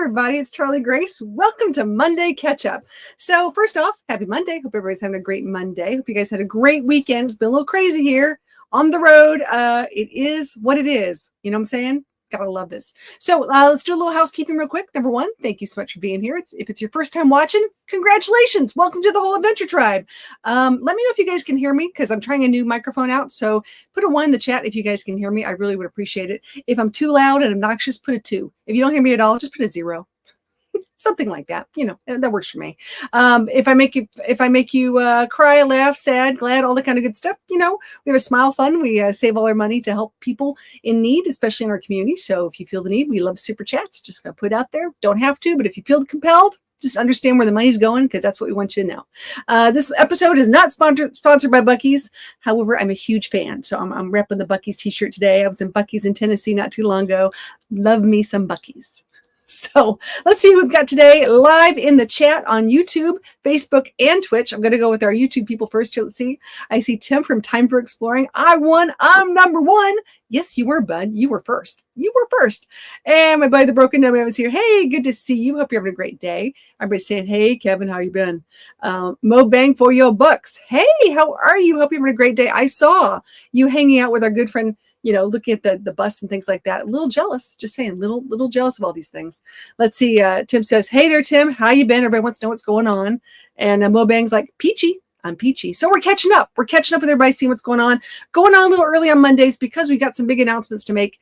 everybody. It's Charlie Grace. Welcome to Monday Catch Up. So first off, happy Monday. Hope everybody's having a great Monday. Hope you guys had a great weekend. It's been a little crazy here on the road. It is what it is. You know what I'm saying? Gotta love this. So let's do a little housekeeping real quick. Number one, thank you so much for being here. If it's your first time watching, congratulations. Welcome to the whole adventure tribe. Let me know if you guys can hear me because I'm trying a new microphone out. So put a 1 in the chat if you guys can hear me. I really would appreciate it. If I'm too loud and obnoxious, put a 2. If you don't hear me at all, just put a 0. Something like that, that works for me. If I make you cry, laugh, sad, glad, all the kind of good stuff, we have a smile fund. We save all our money to help people in need, especially in our community. So if you feel the need, we love super chats. Just gonna put it out there. Don't have to, but if you feel compelled, just understand where the money's going because that's what we want you to know. This episode is not sponsored by Buc-ee's. However, I'm a huge fan, so I'm repping the Buc-ee's t-shirt today. I was in Buc-ee's in Tennessee not too long ago. Love me some Buc-ee's. So let's see who we've got today live in the chat on YouTube, Facebook, and Twitch. I'm going to go with our YouTube people first here. Let's see. I see Tim from Time for Exploring. I won. I'm number 1. Yes, you were, bud. You were first. You were first. And my buddy, the Broken Nomad, was here. Hey, good to see you. Hope you're having a great day. Everybody's saying, hey, Kevin, how you been? Mo Bang for your bucks. Hey, how are you? Hope you're having a great day. I saw you hanging out with our good friend, looking at the bus and things like that. A little jealous, just saying, little jealous of all these things. Let's see. Tim says, hey there, Tim. How you been? Everybody wants to know what's going on. And Mo Bang's like, peachy. I'm peachy. So we're catching up. We're catching up with everybody, seeing what's going on. Going on a little early on Mondays because we got some big announcements to make.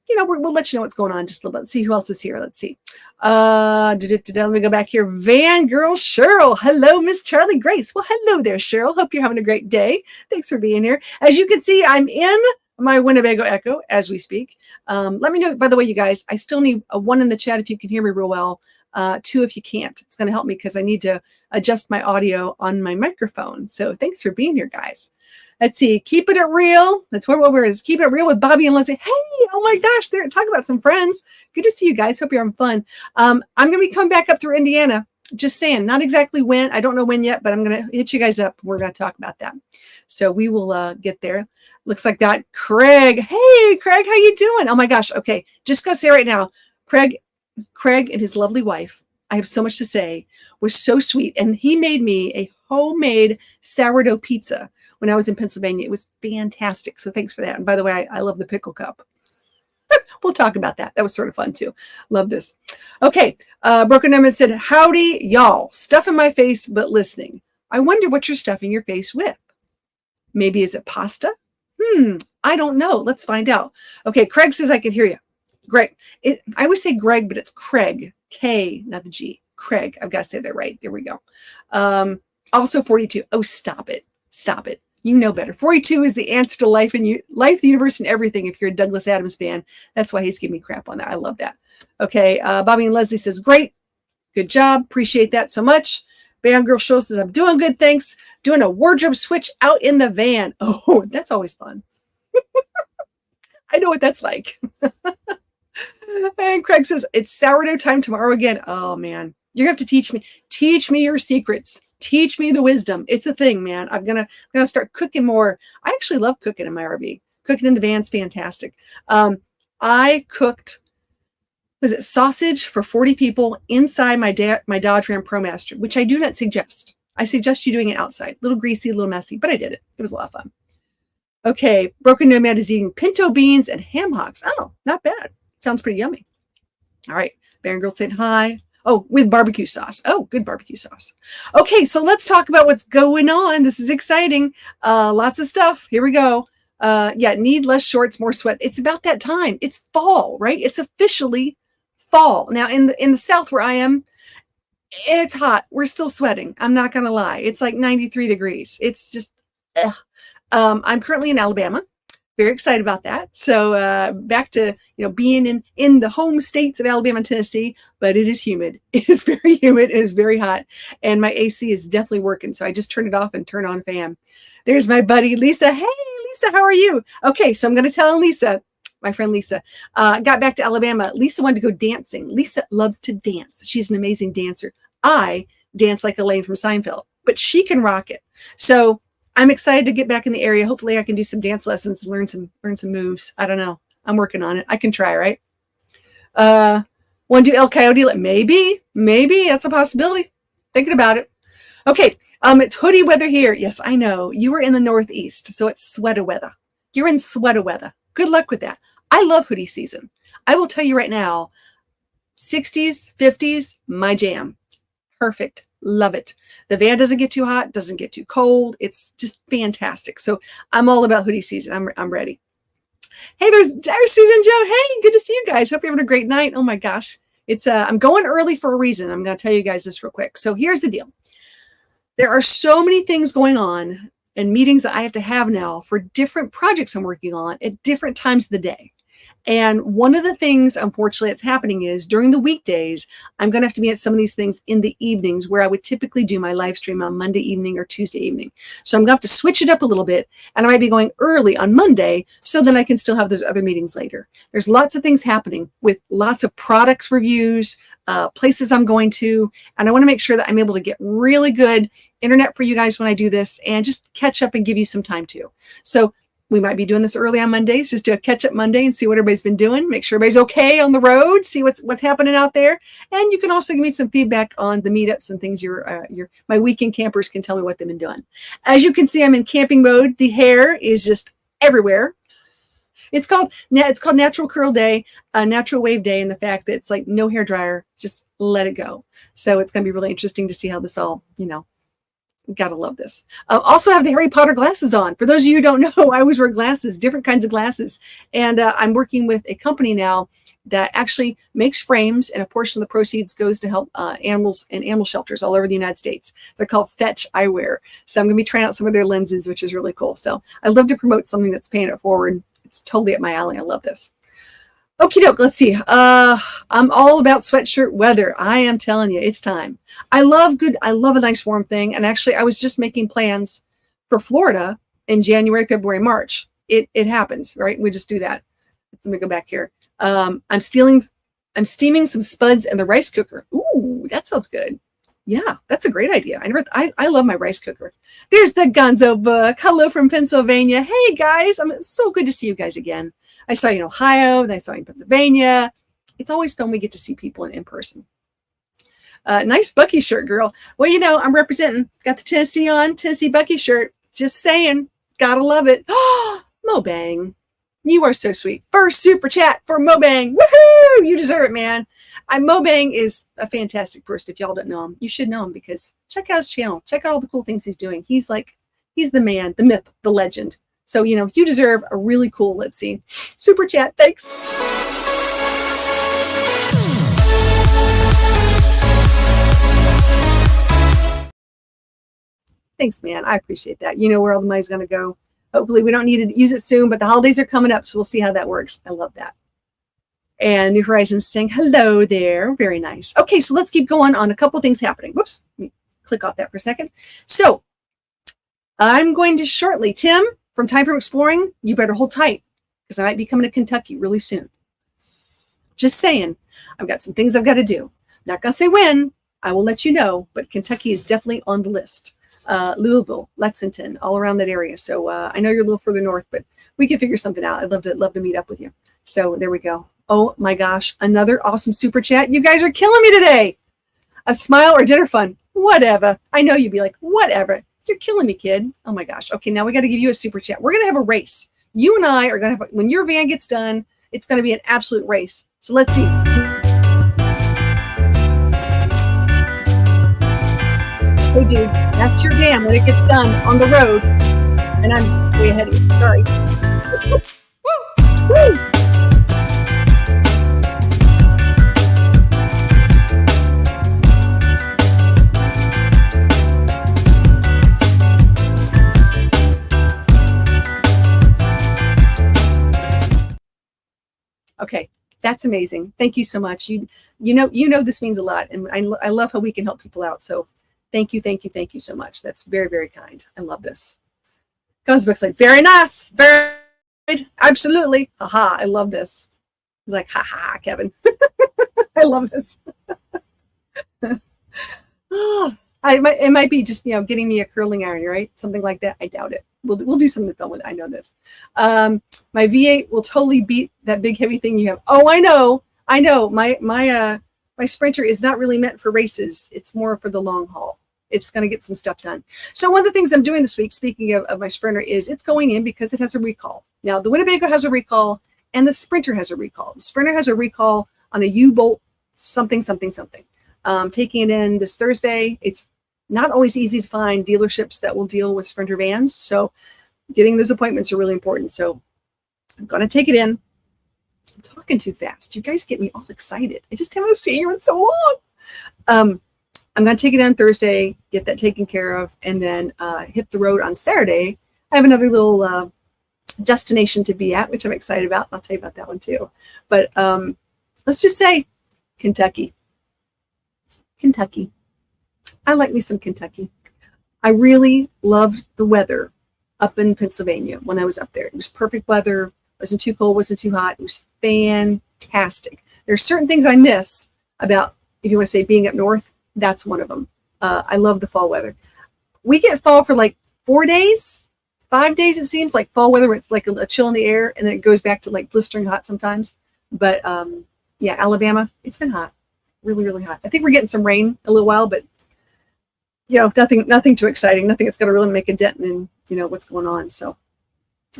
We'll let you know what's going on just a little bit. Let's see who else is here. Let's see. Let me go back here. Van Girl Cheryl. Hello, Miss Charlie Grace. Well, hello there, Cheryl. Hope you're having a great day. Thanks for being here. As you can see, I'm in my Winnebago Echo as we speak. Let me know, by the way, you guys, I still need a 1 in the chat if you can hear me real well. 2 if you can't. It's going to help me because I need to adjust my audio on my microphone. So thanks for being here, guys. Let's see. Keeping it real. That's what we're is. Keeping it real with Bobby and Leslie. Hey, oh my gosh, they're talking about some friends. Good to see you guys. Hope you're having fun. I'm going to be coming back up through Indiana. Just saying, not exactly when. I don't know when yet, but I'm going to hit you guys up. We're going to talk about that. So we will get there. Looks like got Craig. Hey, Craig, how you doing? Oh my gosh. Okay, just going to say right now, Craig and his lovely wife, I have so much to say, were so sweet. And he made me a homemade sourdough pizza when I was in Pennsylvania. It was fantastic. So thanks for that. And by the way, I love the pickle cup. We'll talk about that. That was sort of fun too. Love this. Okay. Broken Nomad said, howdy, y'all. Stuff in my face, but listening. I wonder what you're stuffing your face with. Maybe is it pasta? I don't know. Let's find out. Okay. Craig says I can hear you. Greg. I always say Greg, but it's Craig. K, not the G. Craig. I've got to say that right. There we go. Also 42. Oh, stop it. Stop it. You know better. 42 is the answer to life, the universe, and everything. If you're a Douglas Adams fan, that's why he's giving me crap on that. I love that. Okay. Bobby and Leslie says, great. Good job. Appreciate that so much. Bam Girl Show says, I'm doing good. Thanks. Doing a wardrobe switch out in the van. Oh, that's always fun. I know what that's like. And Craig says, it's sourdough time tomorrow again. Oh, man. You're going to have to teach me your secrets. Teach me the wisdom. It's a thing, man. I'm going to start cooking more. I actually love cooking in my RV. Cooking in the van's fantastic. I cooked, was it sausage for 40 people inside my Dodge Ram ProMaster, which I do not suggest. I suggest you doing it outside. A little greasy, a little messy, but I did it. It was a lot of fun. Okay. Broken Nomad is eating pinto beans and ham hocks. Oh, not bad. Sounds pretty yummy. All right. Baron Girl said hi. Oh, with barbecue sauce. Oh, good barbecue sauce. Okay, so let's talk about what's going on. This is exciting. Lots of stuff. Here we go. Need less shorts, more sweat. It's about that time. It's fall, right? It's officially fall. Now, in the South where I am, it's hot. We're still sweating. I'm not going to lie. It's like 93 degrees. It's just, ugh. I'm currently in Alabama. Very excited about that. So back to being in the home states of Alabama and Tennessee, but it is humid. It is very humid. It is very hot, and my AC is definitely working. So I just turned it off and turned on a fan. There's my buddy Lisa. Hey, Lisa, how are you? Okay, so I'm going to tell Lisa, my friend Lisa, got back to Alabama. Lisa wanted to go dancing. Lisa loves to dance. She's an amazing dancer. I dance like Elaine from Seinfeld, but she can rock it. So I'm excited to get back in the area. Hopefully I can do some dance lessons and learn some moves. I don't know. I'm working on it. I can try, right? Want to do El Coyote? Maybe that's a possibility. Thinking about it. Okay, it's hoodie weather here. Yes, I know. You are in the Northeast, so it's sweater weather. You're in sweater weather. Good luck with that. I love hoodie season. I will tell you right now, 60s, 50s, my jam. Perfect. Love it. The van doesn't get too hot, doesn't get too cold. It's just fantastic. So I'm all about hoodie season. I'm ready. Hey, there's Susan Joe. Hey, good to see you guys. Hope you're having a great night. Oh my gosh. I'm going early for a reason. I'm going to tell you guys this real quick. So here's the deal. There are so many things going on and meetings that I have to have now for different projects I'm working on at different times of the day. And one of the things, unfortunately, that's happening is during the weekdays, I'm going to have to be at some of these things in the evenings where I would typically do my live stream on Monday evening or Tuesday evening. So I'm going to have to switch it up a little bit, and I might be going early on Monday so then I can still have those other meetings later. There's lots of things happening with lots of products reviews, places I'm going to, and I want to make sure that I'm able to get really good internet for you guys when I do this and just catch up and give you some time too. So we might be doing this early on Mondays, just do a catch up Monday and see what everybody's been doing. Make sure everybody's okay on the road. See what's happening out there. And you can also give me some feedback on the meetups and things my weekend campers can tell me what they've been doing. As you can see, I'm in camping mode. The hair is just everywhere. It's called Natural Curl Day, Natural Wave Day, and the fact that it's like no hair dryer, just let it go. So it's going to be really interesting to see how this all, gotta love this. Also have the Harry Potter glasses on. For those of you who don't know, I always wear glasses, different kinds of glasses. And I'm working with a company now that actually makes frames, and a portion of the proceeds goes to help animals and animal shelters all over the United States. They're called Fetch Eyewear. So I'm going to be trying out some of their lenses, which is really cool. So I love to promote something that's paying it forward. It's totally up my alley. I love this. Okie doke, let's see. I'm all about sweatshirt weather. I am telling you, it's time. I love a nice warm thing. And actually, I was just making plans for Florida in January, February, March. It happens, right? We just do that. Let me go back here. I'm steaming some spuds in the rice cooker. Ooh, that sounds good. Yeah, that's a great idea. I love my rice cooker. There's the Gonzo book. Hello from Pennsylvania. Hey guys, I'm so good to see you guys again. I saw you in Ohio, then I saw you in Pennsylvania. It's always fun we get to see people in person. Nice Bucky shirt, girl. Well, I'm representing. Got the Tennessee on, Tennessee Bucky shirt. Just saying, gotta love it. Mobang, you are so sweet. First super chat for Mobang. Woohoo! You deserve it, man. Mobang is a fantastic person. If y'all don't know him, you should know him because check out his channel. Check out all the cool things he's doing. He's the man, the myth, the legend. So, you deserve a really cool, let's see, super chat. Thanks. Thanks, man. I appreciate that. You know where all the money's going to go. Hopefully we don't need to use it soon, but the holidays are coming up, so we'll see how that works. I love that. And New Horizons saying hello there. Very nice. Okay, so let's keep going on a couple things happening. Whoops. Let me click off that for a second. So I'm going to shortly, Tim, from Time for Exploring, you better hold tight because I might be coming to Kentucky really soon. Just saying, I've got some things I've got to do. Not going to say when, I will let you know, but Kentucky is definitely on the list. Louisville, Lexington, all around that area. So I know you're a little further north, but we can figure something out. I'd love to meet up with you. So there we go. Oh my gosh, another awesome super chat. You guys are killing me today. A smile or dinner fun, whatever. I know you'd be like, whatever. You're killing me, kid. Oh my gosh. Okay, now we got to give you a super chat. We're going to have a race. You and I are going to have, when your van gets done, it's going to be an absolute race. So let's see. Hey, dude, that's your van when it gets done on the road. And I'm way ahead of you. Sorry. Woo! Woo! Okay, that's amazing. Thank you so much. You know this means a lot, and I love how we can help people out. So thank you so much. That's very, very kind. I love this. Gunsbook's like, very nice, very good. Absolutely. Haha, I love this. He's like, haha, Kevin. I love this. It might be just getting me a curling iron, right? Something like that. I doubt it. We'll do something fun with it. I know this. My V8 will totally beat that big heavy thing you have. Oh, I know. I know my Sprinter is not really meant for races. It's more for the long haul. It's going to get some stuff done. So one of the things I'm doing this week, speaking of my Sprinter, is it's going in because it has a recall. Now, the Winnebago has a recall and the Sprinter has a recall. The Sprinter has a recall on a U-Bolt something. Taking it in this Thursday. It's not always easy to find dealerships that will deal with Sprinter vans. So getting those appointments are really important. So I'm going to take it in. I'm talking too fast. You guys get me all excited. I just haven't seen you in so long. I'm going to take it on Thursday, get that taken care of, and then hit the road on Saturday. I have another little destination to be at, which I'm excited about. I'll tell you about that one too. But let's just say Kentucky. I like me some Kentucky. I really loved the weather up in Pennsylvania when I was up there. It was perfect weather. It wasn't too cold, wasn't too hot. It was fantastic. There are certain things I miss about, if you want to say being up north, that's one of them. I love the fall weather. We get fall for like 4 days, 5 days, it seems like fall weather where it's like a chill in the air, and then it goes back to like blistering hot sometimes. But yeah, Alabama, it's been hot, really hot. I think we're getting some rain a little while, but you know, nothing too exciting, nothing that's going to really make a dent in, you know, what's going on. So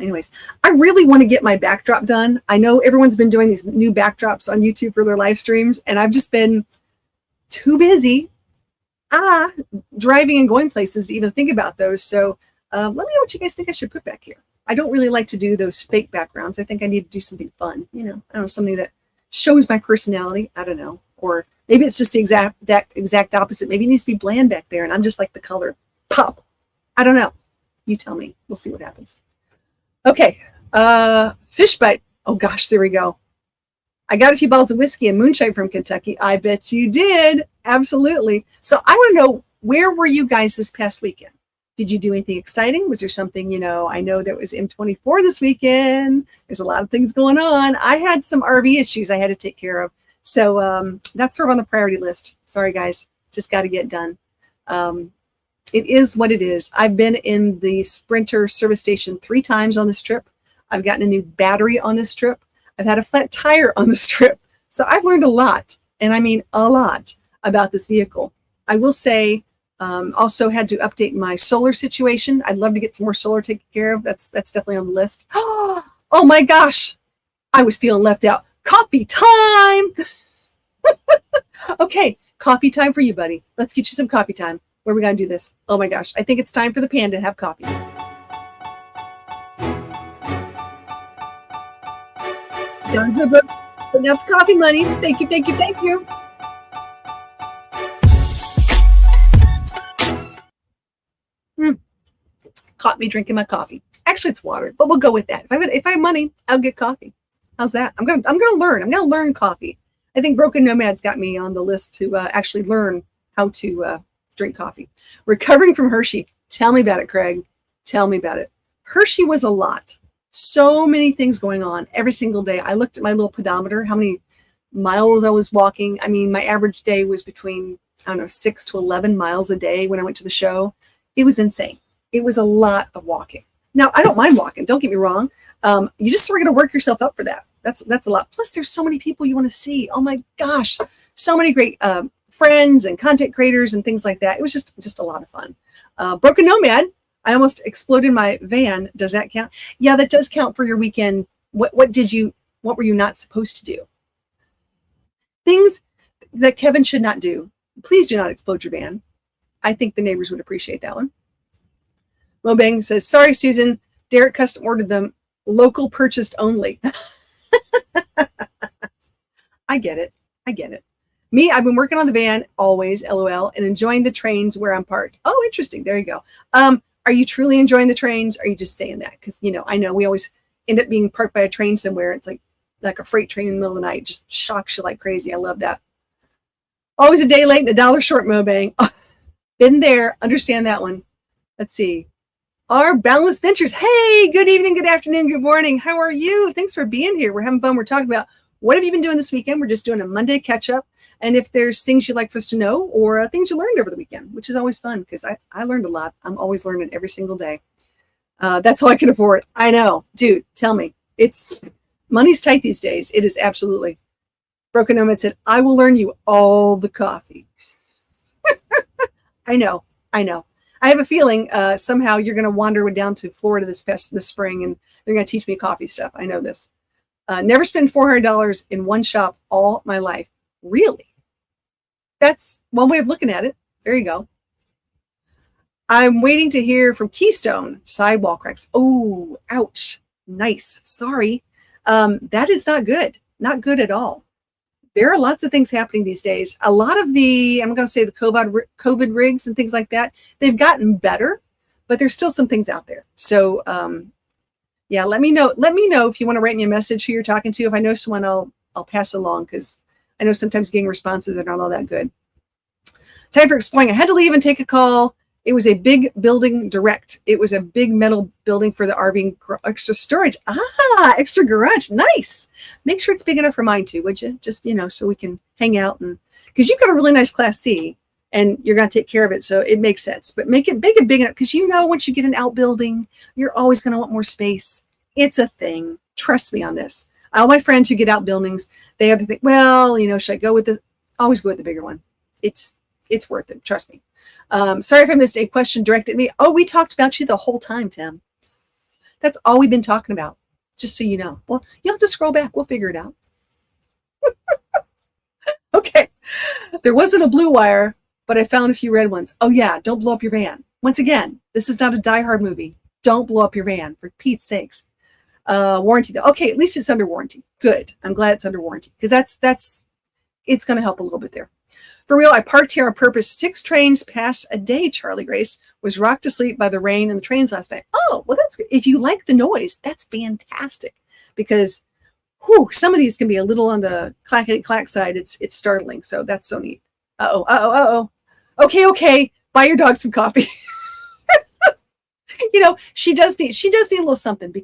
anyways, I really want to get my backdrop done. I know everyone's been doing these new backdrops on YouTube for their live streams, and I've just been too busy driving and going places to even think about those. So let me know what you guys think I should put back here. I don't really like to do those fake backgrounds. I think I need to do something fun, you know, I don't know, something that shows my personality. I don't know. Or maybe it's just the exact opposite. Maybe it needs to be bland back there and I'm just like the color pop. I don't know. You tell me. We'll see what happens. Okay. Fish bite. Oh gosh, there we go. I got a few bottles of whiskey and moonshine from Kentucky. I bet you did. Absolutely. So I want to know, where were you guys this past weekend? Did you do anything exciting? Was there something, you know, I know there was M24 this weekend. There's a lot of things going on. I had some RV issues I had to take care of. So that's sort of on the priority list. Sorry, guys. Just got to get done. It is what it is. I've been in the Sprinter service station 3 times on this trip. I've gotten a new battery on this trip. I've had a flat tire on this trip. So I've learned a lot, and I mean a lot, about this vehicle. I will say, also had to update my solar situation. I'd love to get some more solar taken care of. That's definitely on the list. Oh my gosh, I was feeling left out. Coffee time. Okay, coffee time for you, buddy. Let's get you some coffee time. Where are we going to do this? Oh my gosh, I think it's time for the panda to have coffee. Don's book, putting out the coffee money. Thank you, thank you, thank you. Caught me drinking my coffee. Actually, it's water, but we'll go with that. If I have money, I'll get coffee. How's that? I'm gonna learn. I'm gonna learn coffee. I think Broken Nomad's got me on the list to actually learn how to drink coffee. Recovering from Hershey. Tell me about it, Craig. Tell me about it. Hershey was a lot. So many things going on every single day. I looked at my little pedometer, how many miles I was walking. I mean, my average day was between, I don't know, 6 to 11 miles a day when I went to the show. It was insane. It was a lot of walking. Now, I don't mind walking. Don't get me wrong. You just sort of got to work yourself up for that. That's a lot. Plus, there's so many people you want to see. Oh my gosh, so many great friends and content creators and things like that. It was just a lot of fun. Broken Nomad. I almost exploded my van. Does that count? Yeah, that does count for your weekend. What were you not supposed to do? Things that Kevin should not do. Please do not explode your van. I think the neighbors would appreciate that one. Mobang says, sorry, Susan, Derek custom ordered them local purchased only. I get it. Me, I've been working on the van always, LOL, and enjoying the trains where I'm parked. Oh, interesting. There you go. Are you truly enjoying the trains? Or are you just saying that? Because, you know, I know we always end up being parked by a train somewhere. It's like a freight train in the middle of the night. Just shocks you like crazy. I love that. Always a day late and $1 short, Mobang. Been there. Understand that one. Let's see. Our Boundless Ventures. Hey, good evening, good afternoon, good morning. How are you? Thanks for being here. We're having fun. We're talking about what have you been doing this weekend. We're just doing a Monday catch up. And if there's things you'd like for us to know or things you learned over the weekend, which is always fun because I learned a lot. I'm always learning every single day. That's all I can afford. I know. Dude, tell me. Money's tight these days. It is absolutely. Broken Nomad said, I will learn you all the coffee. I know. I have a feeling somehow you're going to wander down to Florida this spring and you're going to teach me coffee stuff. I know this. Never spend $400 in one shop all my life. Really? That's one way of looking at it. There you go. I'm waiting to hear from Keystone. Sidewall cracks. Oh, ouch. Nice. Sorry. That is not good. Not good at all. There are lots of things happening these days. A lot of the, I'm going to say the COVID rigs and things like that, they've gotten better, but there's still some things out there. So, yeah, let me know. Let me know if you want to write me a message who you're talking to. If I know someone, I'll pass along, because I know sometimes getting responses are not all that good. Time for exploring. I had to leave and take a call. It was a big building direct. It was a big metal building for the RV extra storage. Extra garage. Nice. Make sure it's big enough for mine too, would you? Just, so we can hang out, and because you've got a really nice Class C and you're going to take care of it. So it makes sense, but make it big enough, because once you get an outbuilding, you're always going to want more space. It's a thing. Trust me on this. All my friends who get outbuildings, they have to think, well, should I go with always go with the bigger one. It's worth it. Trust me. Sorry if I missed a question directed at me. Oh, we talked about you the whole time, Tim. That's all we've been talking about, just so you know. Well, you'll have to scroll back. We'll figure it out. Okay. There wasn't a blue wire, but I found a few red ones. Oh, yeah. Don't blow up your van. Once again, this is not a Die Hard movie. Don't blow up your van, for Pete's sakes. Warranty, though. Okay, at least it's under warranty. Good. I'm glad it's under warranty, because it's going to help a little bit there. For real, I parked here on purpose. 6 trains pass a day, Charlie Grace. Was rocked to sleep by the rain and the trains last night. Oh, well, that's good. If you like the noise, that's fantastic, because some of these can be a little on the clackety-clack side. It's startling, so that's so neat. Uh-oh. Okay. Buy your dog some coffee. She does need a little something,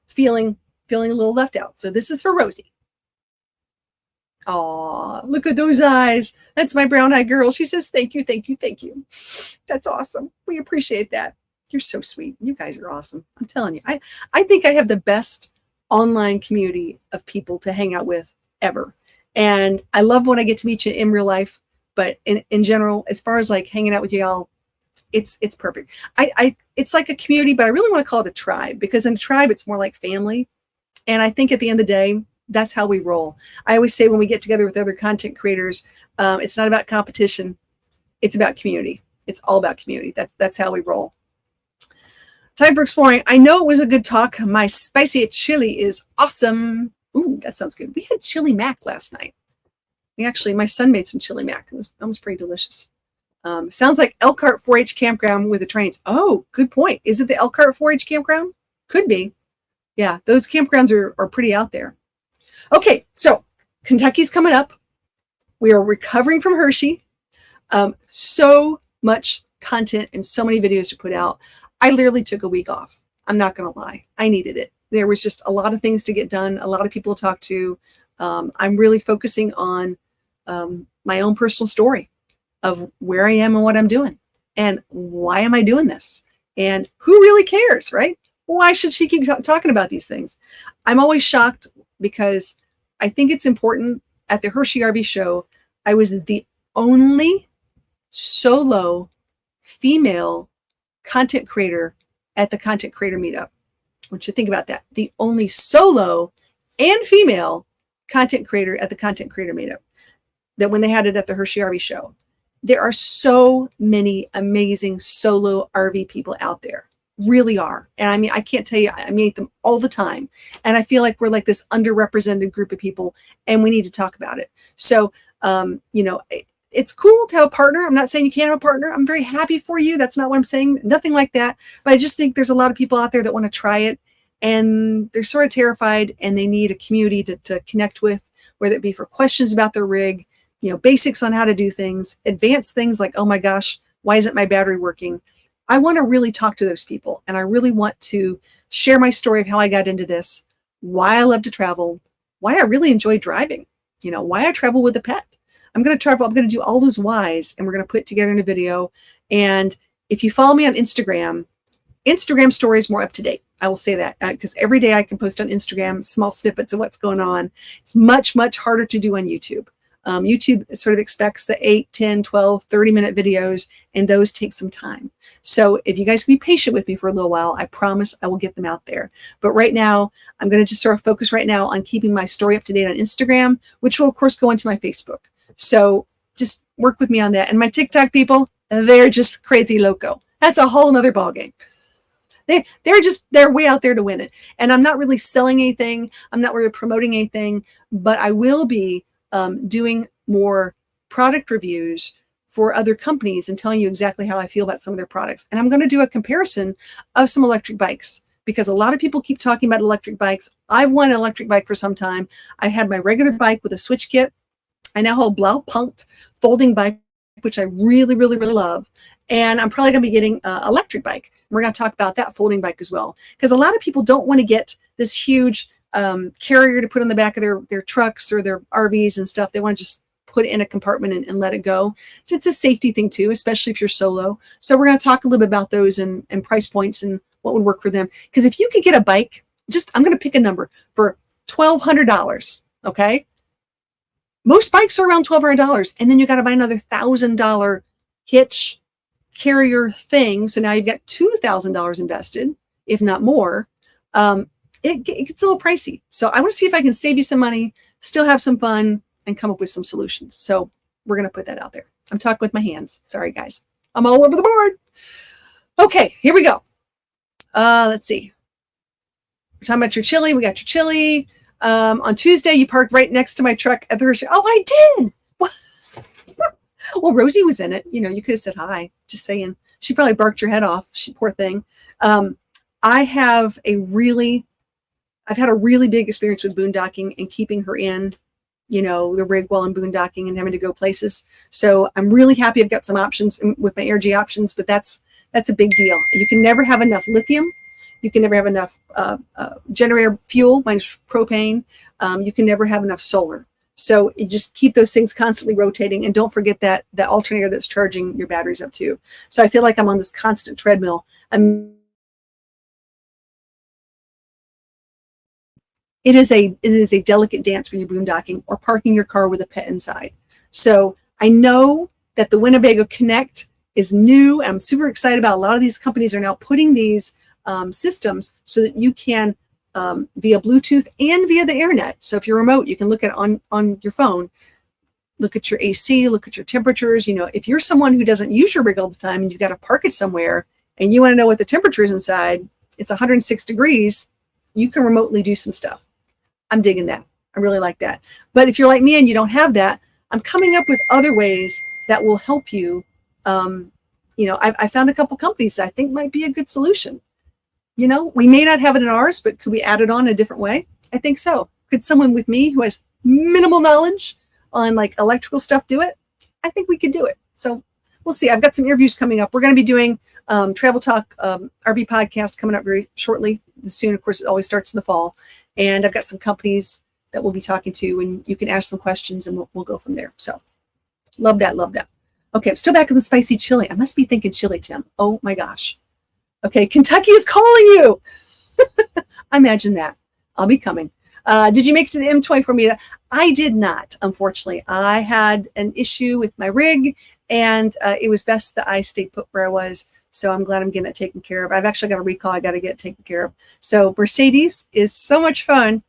feeling a little left out. So this is for Rosie. Aw, look at those eyes. That's my brown-eyed girl. She says, thank you. That's awesome. We appreciate that. You're so sweet. You guys are awesome. I'm telling you. I think I have the best online community of people to hang out with ever. And I love when I get to meet you in real life. But in general, as far as like hanging out with y'all, it's perfect. It's like a community, but I really want to call it a tribe, because in a tribe, it's more like family. And I think at the end of the day, that's how we roll. I always say when we get together with other content creators, it's not about competition. It's about community. It's all about community. That's how we roll. Time for exploring. I know it was a good talk. My spicy chili is awesome. Ooh, that sounds good. We had chili mac last night. My son made some chili mac. It was pretty delicious. Sounds like Elkhart 4-H campground with the trains. Oh, good point. Is it the Elkhart 4-H campground? Could be. Yeah, those campgrounds are pretty out there. Okay, so Kentucky's coming up. We are recovering from Hershey. So much content and so many videos to put out. I literally took a week off. I'm not going to lie. I needed it. There was just a lot of things to get done, a lot of people to talk to. I'm really focusing on my own personal story of where I am and what I'm doing and why am I doing this and who really cares, right? Why should she keep talking about these things? I'm always shocked, because I think it's important. At the Hershey RV show, I was the only solo female content creator at the content creator meetup. I want you to think about that. The only solo and female content creator at the content creator meetup, that when they had it at the Hershey RV show. There are so many amazing solo RV people out there. Really are. And I mean, I can't tell you, I meet them all the time. And I feel like we're like this underrepresented group of people, and we need to talk about it. So, it's cool to have a partner. I'm not saying you can't have a partner. I'm very happy for you. That's not what I'm saying. Nothing like that. But I just think there's a lot of people out there that want to try it, and they're sort of terrified, and they need a community to connect with, whether it be for questions about their rig, basics on how to do things, advanced things like, oh my gosh, why isn't my battery working? I want to really talk to those people, and I really want to share my story of how I got into this, why I love to travel, why I really enjoy driving, why I travel with a pet. I'm going to travel. I'm going to do all those whys, and we're going to put it together in a video. And if you follow me on Instagram story is more up to date. I will say that because every day I can post on Instagram small snippets of what's going on. It's much, much harder to do on YouTube. YouTube sort of expects the 8, 10, 12, 30-minute videos, and those take some time. So if you guys can be patient with me for a little while, I promise I will get them out there. But right now, I'm going to just sort of focus right now on keeping my story up to date on Instagram, which will, of course, go into my Facebook. So just work with me on that. And my TikTok people, they're just crazy loco. That's a whole nother ballgame. They're way out there to win it. And I'm not really selling anything. I'm not really promoting anything, but I will be doing more product reviews for other companies and telling you exactly how I feel about some of their products. And I'm going to do a comparison of some electric bikes because a lot of people keep talking about electric bikes. I've wanted an electric bike for some time. I had my regular bike with a switch kit. I now have a Blaupunkt folding bike, which I really, really, really love. And I'm probably going to be getting an electric bike. We're going to talk about that folding bike as well. Because a lot of people don't want to get this huge carrier to put on the back of their trucks or their RVs and stuff. They want to just put it in a compartment and let it go. So it's a safety thing too, especially if you're solo. So we're going to talk a little bit about those and price points and what would work for them. Because if you could get a bike, I'm going to pick a number for $1,200. Okay. Most bikes are around $1,200, and then you got to buy another $1,000 hitch carrier thing. So now you've got $2,000 invested, if not more. It gets a little pricey. So I want to see if I can save you some money, still have some fun, and come up with some solutions. So we're going to put that out there. I'm talking with my hands. Sorry, guys. I'm all over the board. Okay, here we go. Let's see. We're talking about your chili. We got your chili. On Tuesday, you parked right next to my truck at the Hershey. Oh, I did. Well, Rosie was in it. You could have said hi. Just saying. She probably barked your head off. She poor thing. I've had a really big experience with boondocking and keeping her in, the rig while I'm boondocking and having to go places. So I'm really happy I've got some options with my AirG options, but that's a big deal. You can never have enough lithium. You can never have enough generator fuel minus propane. You can never have enough solar. So you just keep those things constantly rotating, and don't forget that alternator that's charging your batteries up too. So I feel like I'm on this constant treadmill. It is a delicate dance when you're boondocking or parking your car with a pet inside. So I know that the Winnebago Connect is new. I'm super excited about. A lot of these companies are now putting these systems so that you can via Bluetooth and via the internet. So if you're remote, you can look at it on your phone, look at your AC, look at your temperatures. If you're someone who doesn't use your rig all the time and you've got to park it somewhere and you want to know what the temperature is inside, it's 106 degrees, you can remotely do some stuff. I'm digging that. I really like that. But if you're like me and you don't have that, I'm coming up with other ways that will help you. I found a couple companies that I think might be a good solution. We may not have it in ours, but could we add it on a different way? I think so. Could someone with me who has minimal knowledge on like electrical stuff do it? I think we could do it. So we'll see. I've got some interviews coming up. We're going to be doing Travel Talk RV podcast coming up very shortly. Soon, of course, it always starts in the fall. And I've got some companies that we'll be talking to, and you can ask some questions and we'll go from there. So love that. Okay, I'm still back in the spicy chili. I must be thinking chili, Tim. Oh my gosh. Okay, Kentucky is calling you. I imagine that. I'll be coming. Did you make it to the M24 meetup? I did not, unfortunately. I had an issue with my rig, and it was best that I stayed put where I was. So I'm glad I'm getting that taken care of. I've actually got a recall I got to get taken care of. So Mercedes is so much fun.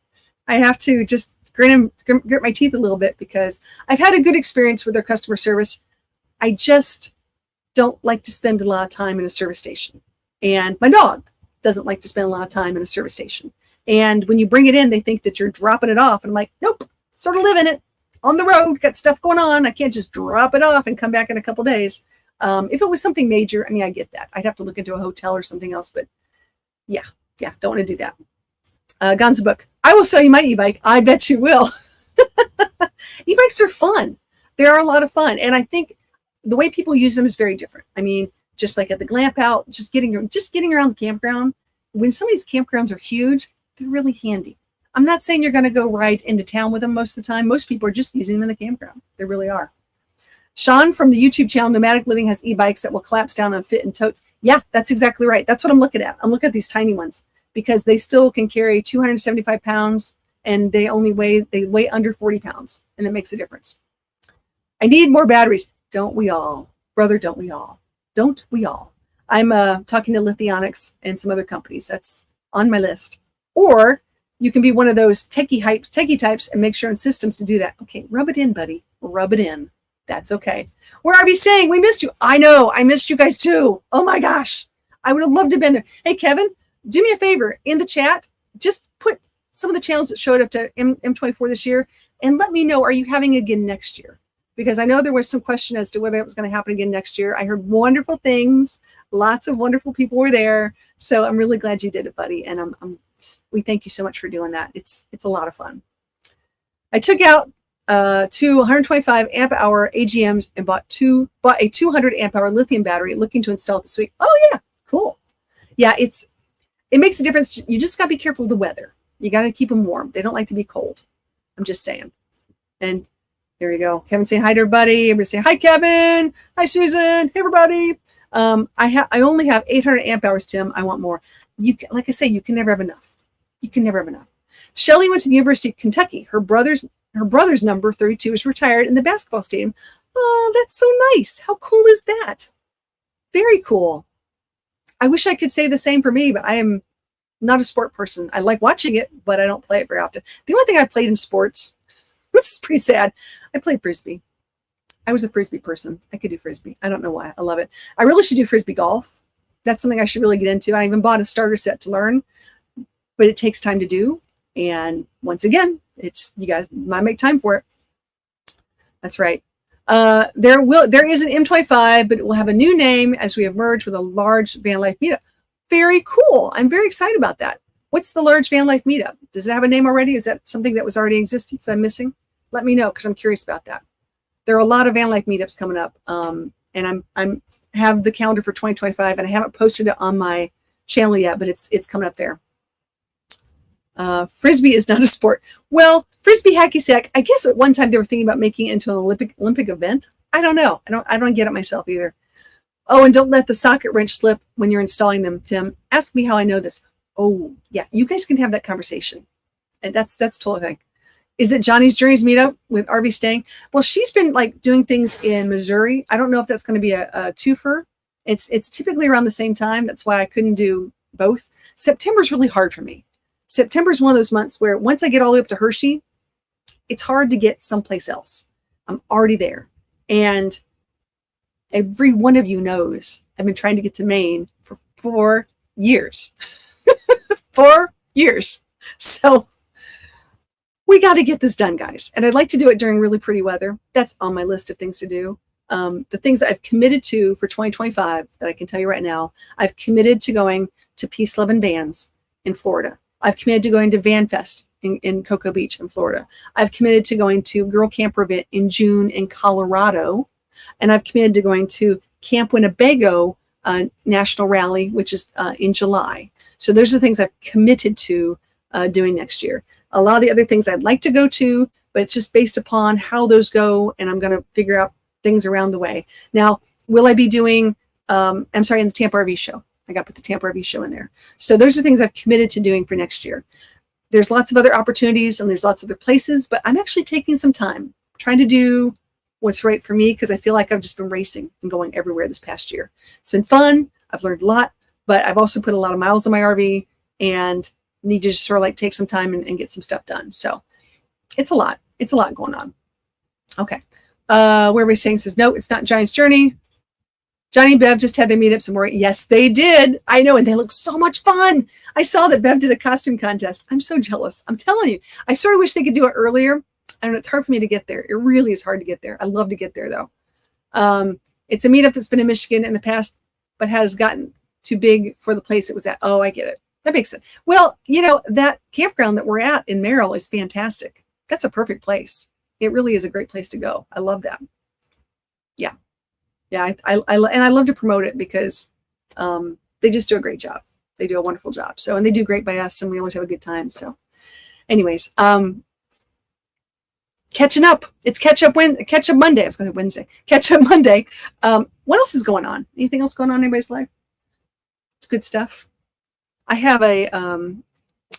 I have to just grit my teeth a little bit because I've had a good experience with their customer service. I just don't like to spend a lot of time in a service station. And my dog doesn't like to spend a lot of time in a service station. And when you bring it in, they think that you're dropping it off. And I'm like, nope, sort of living it on the road, got stuff going on. I can't just drop it off and come back in a couple days. If it was something major, I get that. I'd have to look into a hotel or something else, but yeah, don't want to do that. Gonzo Book, I will sell you my e-bike. I bet you will. E-bikes are fun. They are a lot of fun. And I think the way people use them is very different. Just like at the Glamp Out, just getting around the campground. When some of these campgrounds are huge, they're really handy. I'm not saying you're going to go ride into town with them most of the time. Most people are just using them in the campground. They really are. Sean from the YouTube channel Nomadic Living has e-bikes that will collapse down and fit in totes. Yeah, that's exactly right. That's what I'm looking at. I'm looking at these tiny ones. because they still can carry 275 pounds and they weigh under 40 pounds, and that makes a difference. I need more batteries. Don't we all? Brother, don't we all? Don't we all? I'm talking to Lithionics and some other companies. That's on my list. Or you can be one of those techie types and make sure in systems to do that. Okay, rub it in, buddy. Rub it in. That's okay. Where are we saying? We missed you. I know. I missed you guys too. Oh my gosh. I would have loved to have been there. Hey, Kevin, do me a favor in the chat. Just put some of the channels that showed up to M24 this year and let me know, are you having again next year? Because I know there was some question as to whether it was going to happen again next year. I heard wonderful things. Lots of wonderful people were there. So I'm really glad you did it, buddy. And we thank you so much for doing that. It's a lot of fun. I took out 2 125 amp hour AGMs and bought a 200 amp hour lithium battery, looking to install it this week. Oh yeah, cool. Yeah, it makes a difference. You just got to be careful with the weather. You got to keep them warm. They don't like to be cold. I'm just saying. And there you go. Kevin saying hi to everybody. Everybody saying hi, Kevin. Hi, Susan. Hey, everybody. I only have 800 amp hours, Tim. I want more. Like I say, you can never have enough. You can never have enough. Shelly went to the University of Kentucky. Her brother's number 32 is retired in the basketball stadium. Oh, that's so nice. How cool is that? Very cool. I wish I could say the same for me, but I am not a sport person. I like watching it, but I don't play it very often. The only thing I played in sports, this is pretty sad, I played Frisbee. I was a Frisbee person. I could do Frisbee. I don't know why. I love it. I really should do Frisbee golf. That's something I should really get into. I even bought a starter set to learn, but it takes time to do. And once again, you guys might make time for it. That's right. There is an M25, but it will have a new name as we have merged with a large van life meetup. Very cool. I'm very excited about that. What's the large van life meetup? Does it have a name already? Is that something that was already existing that I'm missing? Let me know, because I'm curious about that. There are a lot of van life meetups coming up, and I'm have the calendar for 2025, and I haven't posted it on my channel yet, but it's coming up there. Frisbee is not a sport. Well, Frisbee hacky sack, I guess at one time they were thinking about making it into an Olympic event. I don't know. I don't get it myself either. Oh, and don't let the socket wrench slip when you're installing them, Tim. Ask me how I know this. Oh, yeah, you guys can have that conversation. And that's totally thing. Is it Johnny's Journeys meetup with RV Stang? Well, she's been like doing things in Missouri. I don't know if that's going to be a twofer. It's typically around the same time. That's why I couldn't do both. September's really hard for me. September is one of those months where once I get all the way up to Hershey, it's hard to get someplace else. I'm already there. And every one of you knows I've been trying to get to Maine for 4 years. 4 years. So we got to get this done, guys. And I'd like to do it during really pretty weather. That's on my list of things to do. The things that I've committed to for 2025 that I can tell you right now, I've committed to going to Peace, Love, and Vans in Florida. I've committed to going to Van Fest in Cocoa Beach in Florida. I've committed to going to Girl Camper Event in June in Colorado. And I've committed to going to Camp Winnebago National Rally, which is in July. So those are the things I've committed to doing next year. A lot of the other things I'd like to go to, but it's just based upon how those go, and I'm going to figure out things around the way. Now, will I be doing, in the Tampa RV show? I got to put the Tampa RV show in there. So those are things I've committed to doing for next year. There's lots of other opportunities and there's lots of other places, but I'm actually taking some time trying to do what's right for me, because I feel like I've just been racing and going everywhere this past year. It's been fun. I've learned a lot, but I've also put a lot of miles on my RV and need to just sort of like take some time and get some stuff done. So it's a lot. It's a lot going on. Okay. Where we saying says, no, it's not Giant's Journey. Johnny and Bev just had their meetups and more. Yes, they did. I know. And they look so much fun. I saw that Bev did a costume contest. I'm so jealous. I'm telling you, I sort of wish they could do it earlier. I know it's hard for me to get there. It really is hard to get there. I love to get there though. It's a meetup that's been in Michigan in the past, but has gotten too big for the place it was at. Oh, I get it. That makes sense. Well, you know, that campground that we're at in Merrill is fantastic. That's a perfect place. It really is a great place to go. I love that. Yeah. Yeah. And I love to promote it because they just do a great job. They do a wonderful job. So, and they do great by us and we always have a good time. So anyways, catching up. It's catch up Monday. I was going to say Wednesday. Catch up Monday. What else is going on? Anything else going on in anybody's life? It's good stuff. I have a,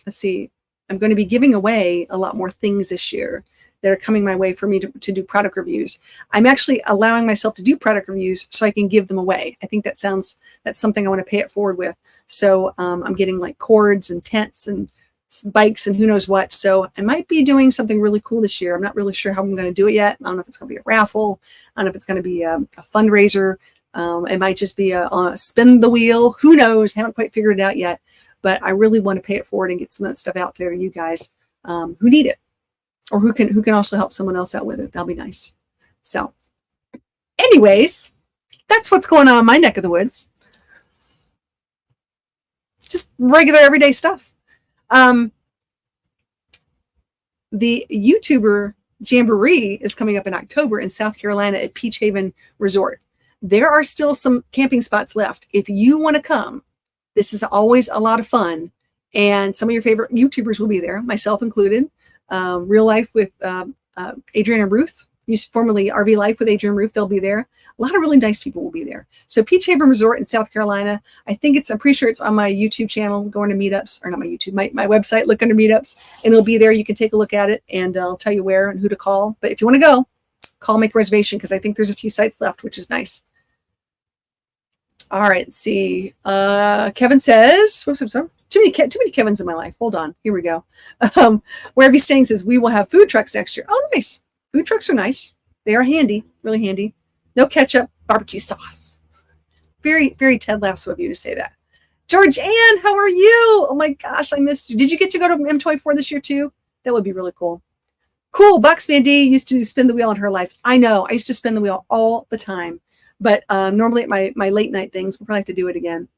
let's see, I'm going to be giving away a lot more things this year that are coming my way for me to do product reviews. I'm actually allowing myself to do product reviews so I can give them away. I think that's something I want to pay it forward with. So I'm getting like cords and tents and bikes and who knows what. So I might be doing something really cool this year. I'm not really sure how I'm going to do it yet. I don't know if it's going to be a raffle. I don't know if it's going to be a fundraiser. It might just be a spin the wheel. Who knows? Haven't quite figured it out yet. But I really want to pay it forward and get some of that stuff out there to you guys who need it, or who can also help someone else out with it. That'll be nice. So anyways, that's what's going on in my neck of the woods. Just regular everyday stuff. The YouTuber Jamboree is coming up in October in South Carolina at Peach Haven Resort. There are still some camping spots left. If you want to come, this is always a lot of fun. And some of your favorite YouTubers will be there, myself included. Real Life with Adrienne and Ruth, formerly RV Life with Adrienne and Ruth, they'll be there. A lot of really nice people will be there. So Peach Haven Resort in South Carolina. I'm pretty sure it's on my YouTube channel, going to meetups, or not my YouTube, my website, look under meetups, and it'll be there. You can take a look at it, and I'll tell you where and who to call. But if you want to go, call, make a reservation, because I think there's a few sites left, which is nice. All right, let's see. Kevin says, whoops, sorry. Too many Kevins in my life. Hold on. Here we go. Wherever he's staying says, we will have food trucks next year. Oh, nice. Food trucks are nice. They are handy, really handy. No ketchup, barbecue sauce. Very, very Ted Lasso of you to say that. George Ann, how are you? Oh my gosh, I missed you. Did you get to go to M24 this year too? That would be really cool. Cool. Box Van D used to spin the wheel in her life. I know. I used to spin the wheel all the time. But normally at my late night things, we'll probably have to do it again.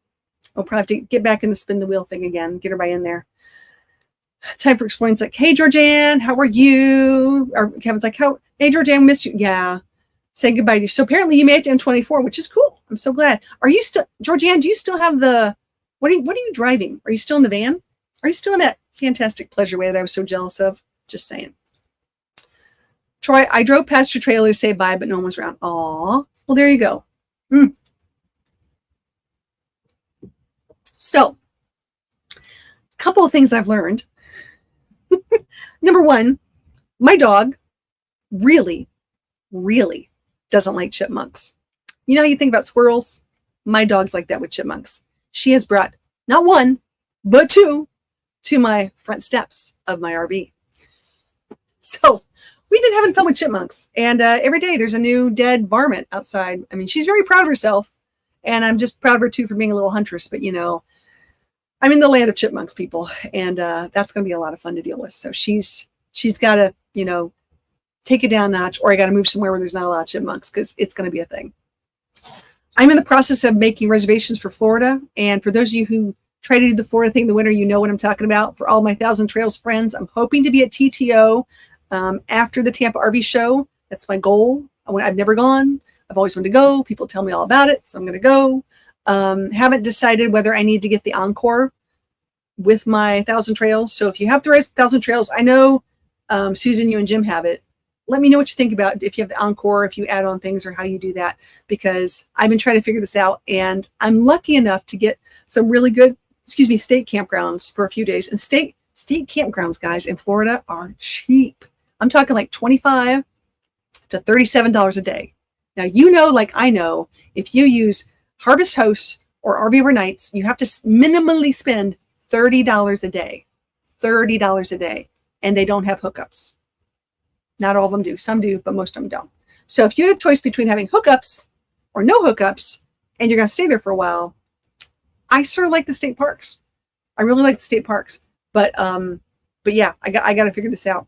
We'll probably have to get back in the spin the wheel thing again, get everybody in there. Time for Exploring. It's like, hey, Georgianne, how are you? Or Kevin's like, hey, Georgianne, missed you. Yeah. Say goodbye to you. So apparently you made it to M24, which is cool. I'm so glad. Are you still, Georgianne, do you still have what are you driving? Are you still in the van? Are you still in that fantastic pleasure way that I was so jealous of? Just saying. Troy, I drove past your trailer to say bye, but no one was around. Aw. Well, there you go. So, a couple of things I've learned. Number one, my dog really, really doesn't like chipmunks. You know how you think about squirrels? My dog's like that with chipmunks. She has brought not one, but two to my front steps of my RV. So, we've been having fun with chipmunks, and every day there's a new dead varmint outside. I mean, she's very proud of herself, and I'm just proud of her too for being a little huntress. But I'm in the land of chipmunks, people, and that's going to be a lot of fun to deal with. So she's got to take it down a notch, or I got to move somewhere where there's not a lot of chipmunks, because it's going to be a thing. I'm in the process of making reservations for Florida, and for those of you who try to do the Florida thing in the winter, you know what I'm talking about. For all my Thousand Trails friends, I'm hoping to be at TTO. After the Tampa RV show. That's my goal. I've never gone. I've always wanted to go. People tell me all about it, so I'm going to go. Haven't decided whether I need to get the Encore with my Thousand Trails. So if you have the Thousand Trails, I know Susan, you and Jim have it. Let me know what you think about if you have the Encore, if you add on things, or how you do that, because I've been trying to figure this out, and I'm lucky enough to get some really good, state campgrounds for a few days. And state campgrounds, guys, in Florida are cheap. I'm talking like $25 to $37 a day. Now, like I know, if you use Harvest Hosts or RV Overnights, you have to minimally spend $30 a day. $30 a day. And they don't have hookups. Not all of them do. Some do, but most of them don't. So if you had a choice between having hookups or no hookups, and you're going to stay there for a while, I sort of like the state parks. I really like the state parks. But yeah, I got to figure this out.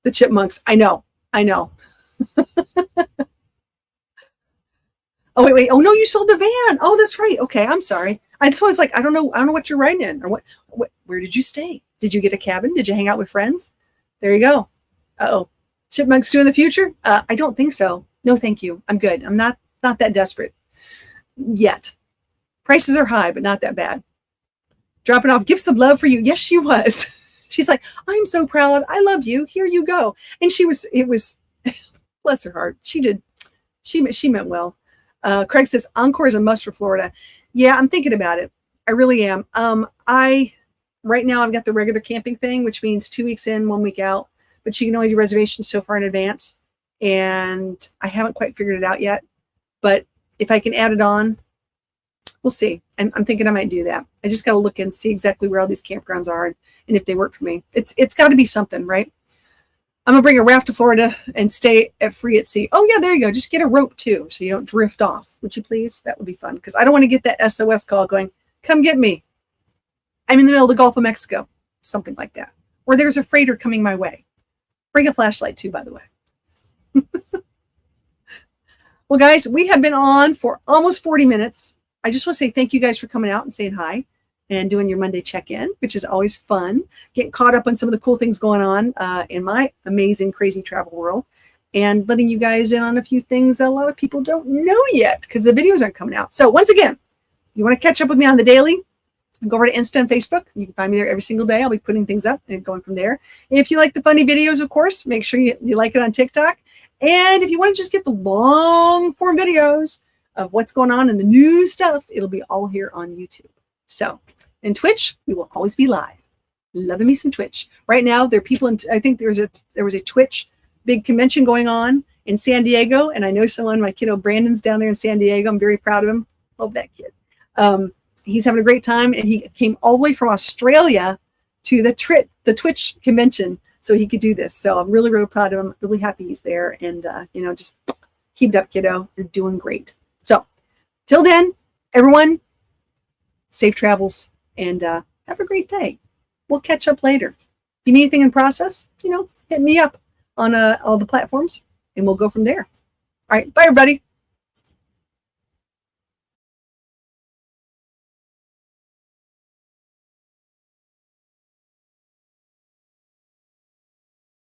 The chipmunks. I know. Oh, wait. Oh no, you sold the van. Oh, that's right. Okay. I'm sorry. I was like, I don't know what you're riding in, or what, where did you stay? Did you get a cabin? Did you hang out with friends? There you go. Uh-oh. Chipmunks too in the future? I don't think so. No, thank you. I'm good. I'm not that desperate yet. Prices are high, but not that bad. Dropping off gifts of love for you. Yes, she was. She's like, I'm so proud. I love you. Here you go. And it was, bless her heart. She did. She meant well. Craig says, Encore is a must for Florida. Yeah, I'm thinking about it. I really am. Right now I've got the regular camping thing, which means 2 weeks in, 1 week out, but you can only do reservations so far in advance. And I haven't quite figured it out yet, but if I can add it on, we'll see. I'm thinking I might do that. I just got to look and see exactly where all these campgrounds are and if they work for me. It's got to be something, right? I'm gonna bring a raft to Florida and stay free at sea. Oh yeah, there you go. Just get a rope too, so you don't drift off. Would you please? That would be fun because I don't want to get that SOS call going, "Come get me. I'm in the middle of the Gulf of Mexico." Something like that. Or there's a freighter coming my way. Bring a flashlight too, by the way. Well, guys, we have been on for almost 40 minutes. I just want to say thank you guys for coming out and saying hi and doing your Monday check-in, which is always fun. Getting caught up on some of the cool things going on in my amazing, crazy travel world and letting you guys in on a few things that a lot of people don't know yet because the videos aren't coming out. So once again, you want to catch up with me on the daily, go over to Insta and Facebook. You can find me there every single day. I'll be putting things up and going from there. And if you like the funny videos, of course, make sure you like it on TikTok. And if you want to just get the long form videos of what's going on and the new stuff, it'll be all here on YouTube. So in Twitch, we will always be live. Loving me some Twitch. Right now, there are people I think there was a Twitch big convention going on in San Diego. And I know someone, my kiddo Brandon's down there in San Diego. I'm very proud of him. Love that kid. He's having a great time. And he came all the way from Australia to the Twitch convention so he could do this. So I'm really, really proud of him. Really happy he's there. And, just keep it up, kiddo. You're doing great. So till then, everyone, safe travels and have a great day. We'll catch up later. If you need anything in process, hit me up on all the platforms and we'll go from there. All right. Bye, everybody.